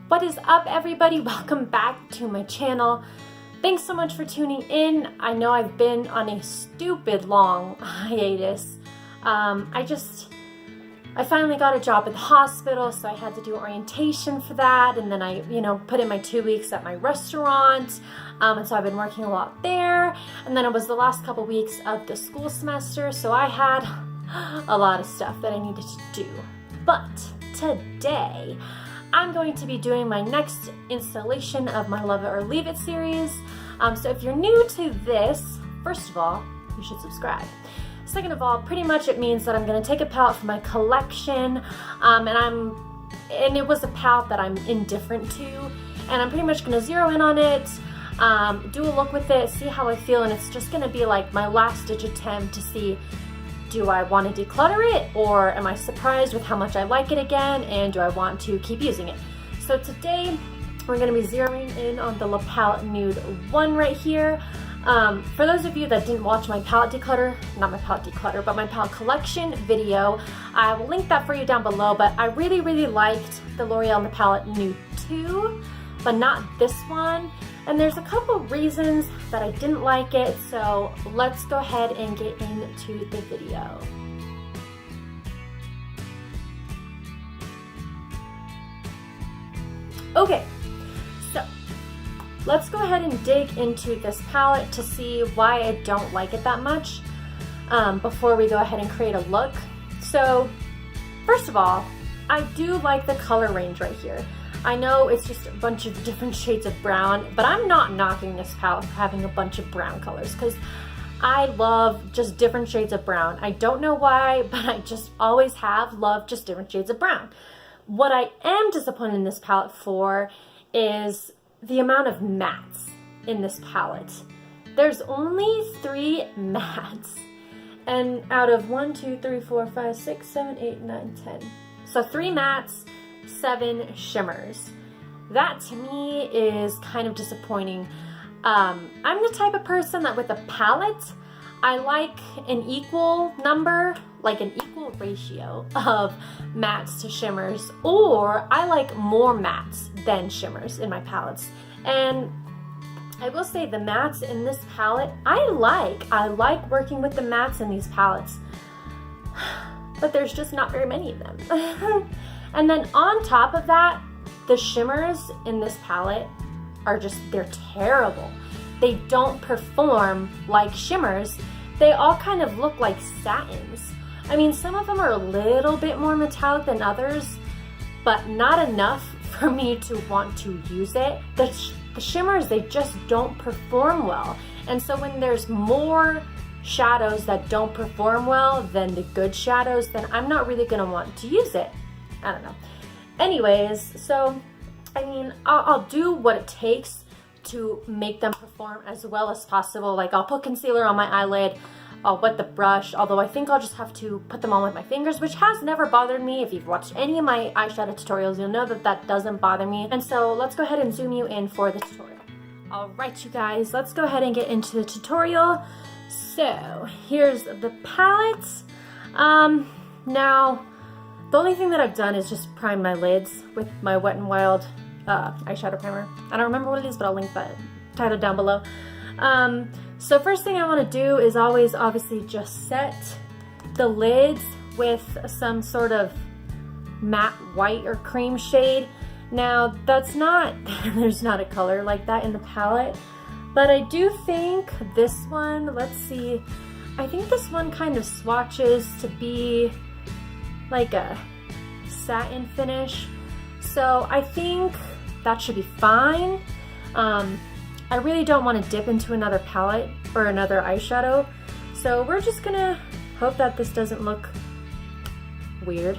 What is up, everybody? Welcome back to my channel. Thanks so much for tuning in. I know I've been on a stupid long hiatus. I finally got a job at the hospital, so I had to do orientation for that, and then I, put in my 2 weeks at my restaurant, and so I've been working a lot there, and then it was the last couple weeks of the school semester, so I had a lot of stuff that I needed to do. But today, I'm going to be doing my next installation of my Love It or Leave It series. So if you're new to this, first of all, you should subscribe. Second of all, pretty much it means that I'm going to take a palette from my collection, and it was a palette that I'm indifferent to, and I'm pretty much going to zero in on it, do a look with it, see how I feel, and it's just going to be like my last ditch attempt to see, do I want to declutter it, or am I surprised with how much I like it again, and do I want to keep using it? So today we're going to be zeroing in on the La Palette Nude 1 right here. For those of you that didn't watch my palette declutter, not my palette declutter, but my palette collection video, I will link that for you down below, but I really liked the L'Oreal La Palette Nude 2, but not this one. And there's a couple reasons that I didn't like it, so let's go ahead and get into the video. Okay, so let's go ahead and dig into this palette to see why I don't like it that much before we go ahead and create a look. So first of all, I do like the color range right here. I know it's just a bunch of different shades of brown, but I'm not knocking this palette for having a bunch of brown colors because I love just different shades of brown. I don't know why, but I just always have loved just different shades of brown. What I am disappointed in this palette for is the amount of mattes in this palette. There's only 3 mattes, and out of 1, 2, 3, 4, 5, 6, 7, 8, 9, 10. So 3 mattes, 7 shimmers. That to me is kind of disappointing. I'm the type of person that with a palette, I like an equal number, like an equal ratio of mattes to shimmers, or I like more mattes than shimmers in my palettes. And I will say the mattes in this palette, I like working with the mattes in these palettes, but there's just not very many of them. And then on top of that, the shimmers in this palette are they're terrible. They don't perform like shimmers. They all kind of look like satins. I mean, some of them are a little bit more metallic than others, but not enough for me to want to use it. The shimmers, they just don't perform well. And so when there's more shadows that don't perform well than the good shadows, then I'm not really gonna want to use it. I don't know. Anyways, so, I mean, I'll do what it takes to make them perform as well as possible. Like, I'll put concealer on my eyelid, I'll wet the brush, although I think I'll just have to put them on with my fingers, which has never bothered me. If you've watched any of my eyeshadow tutorials, you'll know that that doesn't bother me. And so, let's go ahead and zoom you in for the tutorial. Alright, you guys, let's go ahead and get into the tutorial. So, here's the palette. Now, the only thing that I've done is just prime my lids with my Wet n Wild eyeshadow primer. I don't remember what it is, but I'll link that title down below. So first thing I want to do is always obviously just set the lids with some sort of matte white or cream shade. Now that's not, there's not a color like that in the palette, but I do think this one, let's see, I think this one kind of swatches to be like a satin finish, so I think that should be fine. I really don't want to dip into another palette or another eyeshadow, so we're just gonna hope that this doesn't look weird.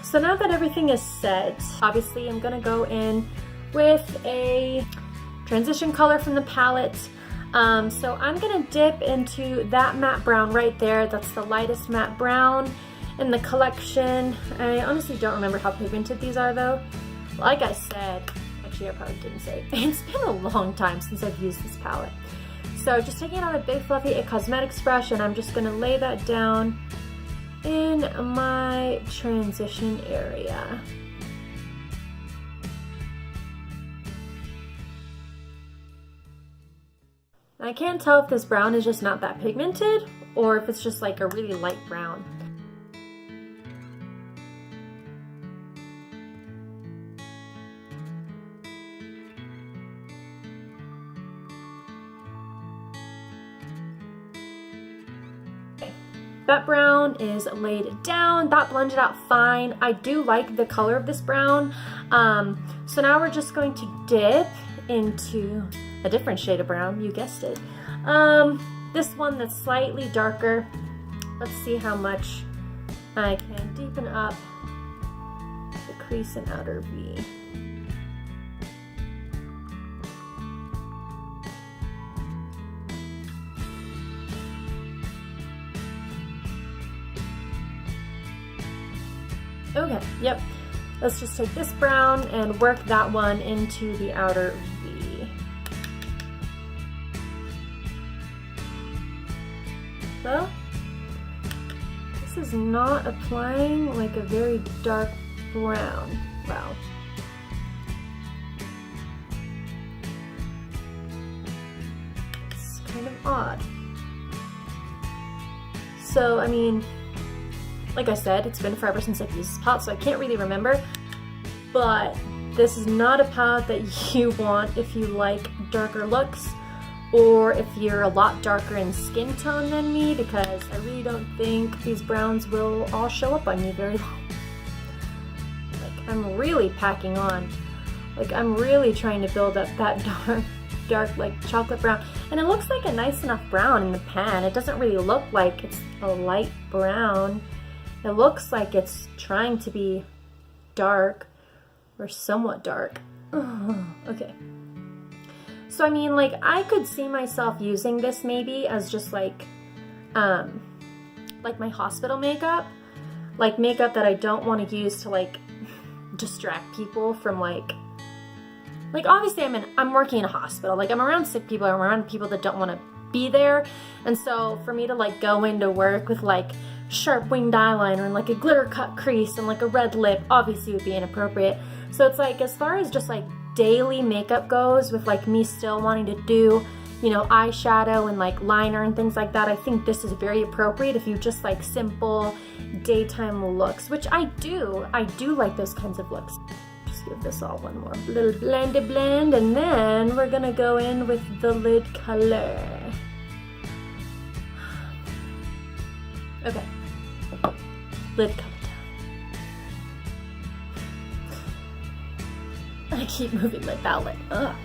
So now that everything is set, obviously I'm gonna go in with a transition color from the palette. So I'm gonna dip into that matte brown right there. That's the lightest matte brown in the collection. I honestly don't remember how pigmented these are though. Like I said, actually I probably didn't say, it's been a long time since I've used this palette. So just taking out a big fluffy cosmetics brush, and I'm just gonna lay that down in my transition area. I can't tell if this brown is just not that pigmented or if it's just like a really light brown. That brown is laid down. That blended out fine. I do like the color of this brown. So now we're just going to dip into a different shade of brown, you guessed it. This one that's slightly darker. Let's see how much I can deepen up the crease and outer V. Okay, yep. Let's just take this brown and work that one into the outer V. So, this is not applying like a very dark brown. Wow. It's kind of odd. So, I mean, like I said, it's been forever since I've used this palette, so I can't really remember. But this is not a palette that you want if you like darker looks, or if you're a lot darker in skin tone than me, because I really don't think these browns will all show up on you very well. Like, I'm really packing on. Like, I'm really trying to build up that dark like chocolate brown. And it looks like a nice enough brown in the pan. It doesn't really look like it's a light brown. It looks like it's trying to be dark, or somewhat dark. Okay. So I mean, like, I could see myself using this maybe as just like my hospital makeup. Like makeup that I don't want to use to like distract people from like obviously I'm working in a hospital. Like, I'm around sick people, I'm around people that don't want to be there. And so for me to like go into work with like sharp winged eyeliner and like a glitter cut crease and like a red lip obviously would be inappropriate. So it's like, as far as just like daily makeup goes, with like me still wanting to do, you know, eyeshadow and like liner and things like that, I think this is very appropriate if you just like simple daytime looks, which I do like those kinds of looks. Just give this all one more little blend, and then we're gonna go in with the lid color. Okay, lid color time. I keep moving my palette. Ugh.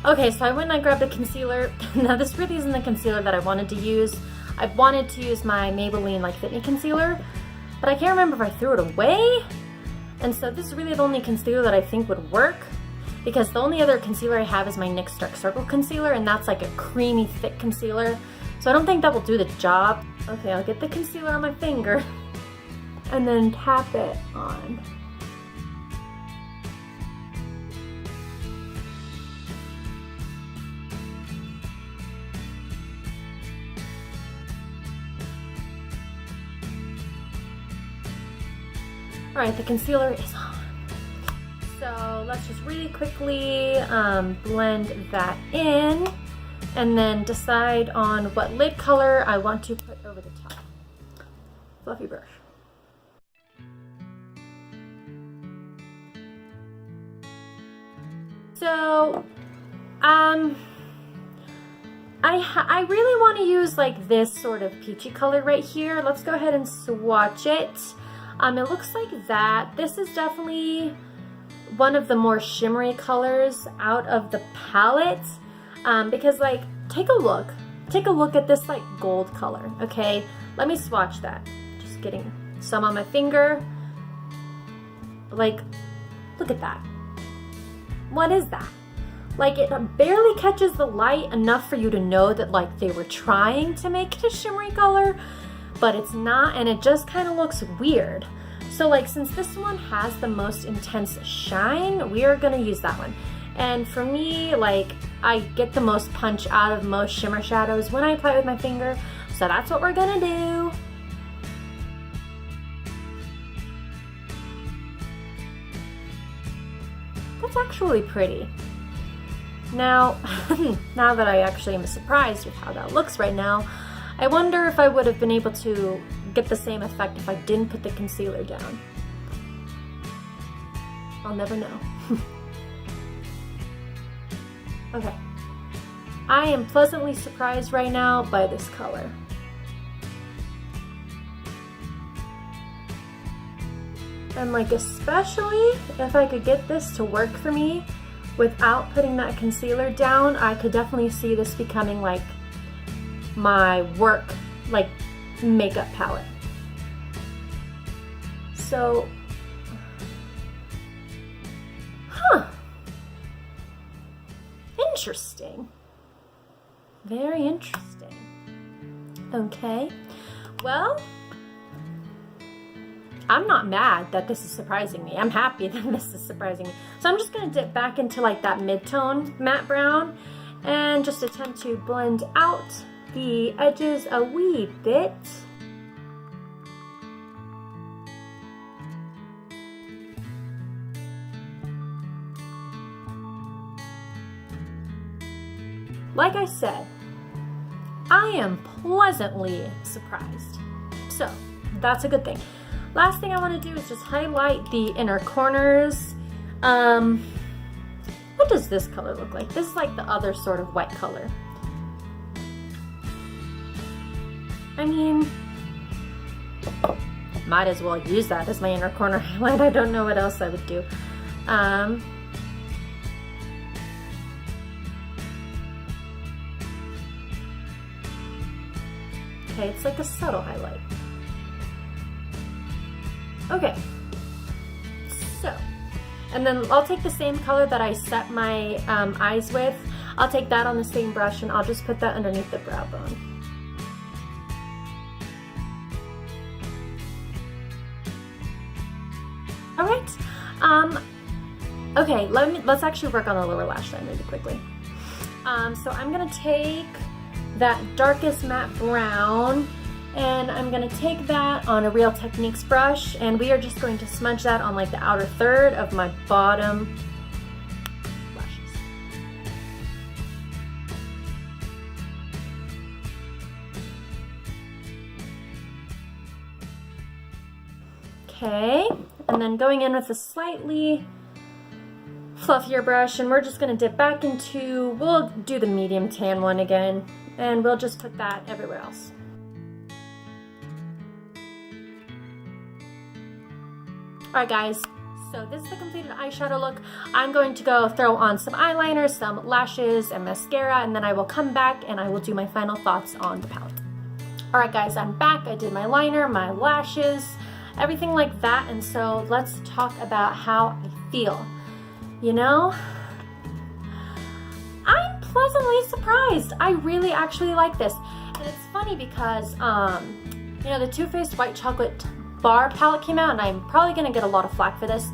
Okay, so I went and I grabbed a concealer. Now this really isn't the concealer that I wanted to use. I wanted to use my Maybelline like Fit Me concealer, but I can't remember if I threw it away. And so this is really the only concealer that I think would work, because the only other concealer I have is my NYX Dark Circle concealer, and that's like a creamy thick concealer. So I don't think that will do the job. Okay, I'll get the concealer on my finger and then tap it on. All right, the concealer is on. So let's just really quickly blend that in, and then decide on what lid color I want to put over the top. Fluffy brush. So, I really want to use like this sort of peachy color right here. Let's go ahead and swatch it. It looks like that. This is definitely one of the more shimmery colors out of the palette, because like, take a look at this like gold color. Okay, let me swatch that. Just getting some on my finger. Like, look at that. What is that? Like, it barely catches the light enough for you to know that like they were trying to make it a shimmery color, but it's not, and it just kind of looks weird. So like, since this one has the most intense shine, we are gonna use that one. And for me, like, I get the most punch out of most shimmer shadows when I apply it with my finger. So that's what we're gonna do. That's actually pretty. Now, now that I actually am surprised with how that looks right now, I wonder if I would have been able to get the same effect if I didn't put the concealer down. I'll never know. Okay. I am pleasantly surprised right now by this color. And like, especially if I could get this to work for me without putting that concealer down, I could definitely see this becoming like my work, like, makeup palette. So, interesting. Very interesting. Okay, well, I'm not mad that this is surprising me. I'm happy that this is surprising me. So I'm just gonna dip back into like that mid-tone matte brown and just attempt to blend out the edges a wee bit. Like I said, I am pleasantly surprised. So that's a good thing. Last thing I want to do is just highlight the inner corners. What does this color look like? This is like the other sort of white color. I mean, might as well use that as my inner corner highlight. I don't know what else I would do. Okay, it's like a subtle highlight. Okay, so, and then I'll take the same color that I set my eyes with. I'll take that on the same brush and I'll just put that underneath the brow bone. All right, okay, let's actually work on the lower lash line really quickly. So I'm gonna take that darkest matte brown and I'm gonna take that on a Real Techniques brush and we are just going to smudge that on like the outer third of my bottom lashes. Okay, and then going in with a slightly fluffier brush and we're just gonna dip back into, we'll do the medium tan one again and we'll just put that everywhere else. Alright guys, so this is the completed eyeshadow look. I'm going to go throw on some eyeliner, some lashes, and mascara, and then I will come back and I will do my final thoughts on the palette. Alright guys, I'm back. I did my liner, my lashes, everything like that, and so let's talk about how I feel. You know, I'm pleasantly surprised. I really actually like this. And it's funny because, you know, the Too Faced White Chocolate Bar palette came out and I'm probably gonna get a lot of flack for this,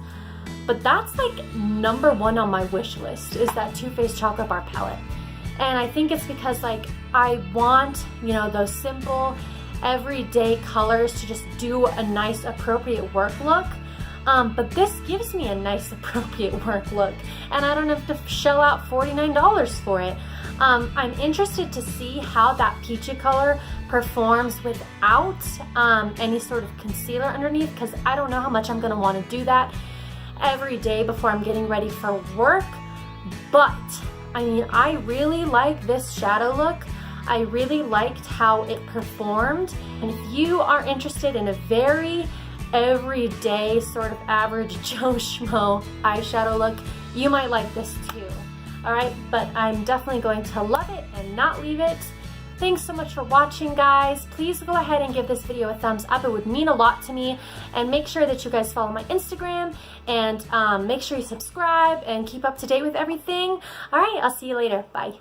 but that's like #1 on my wish list is that Too Faced Chocolate Bar palette. And I think it's because like I want, you know, those simple everyday colors to just do a nice appropriate work look. But this gives me a nice appropriate work look and I don't have to shell out $49 for it. I'm interested to see how that peachy color performs without any sort of concealer underneath, because I don't know how much I'm going to want to do that every day before I'm getting ready for work. But I mean, I really like this shadow look. I really liked how it performed, and if you are interested in a very everyday sort of average Joe Schmo eyeshadow look, you might like this too. Alright, but I'm definitely going to love it and not leave it. Thanks so much for watching, guys. Please go ahead and give this video a thumbs up. It would mean a lot to me. And make sure that you guys follow my Instagram and make sure you subscribe and keep up to date with everything. Alright, I'll see you later. Bye.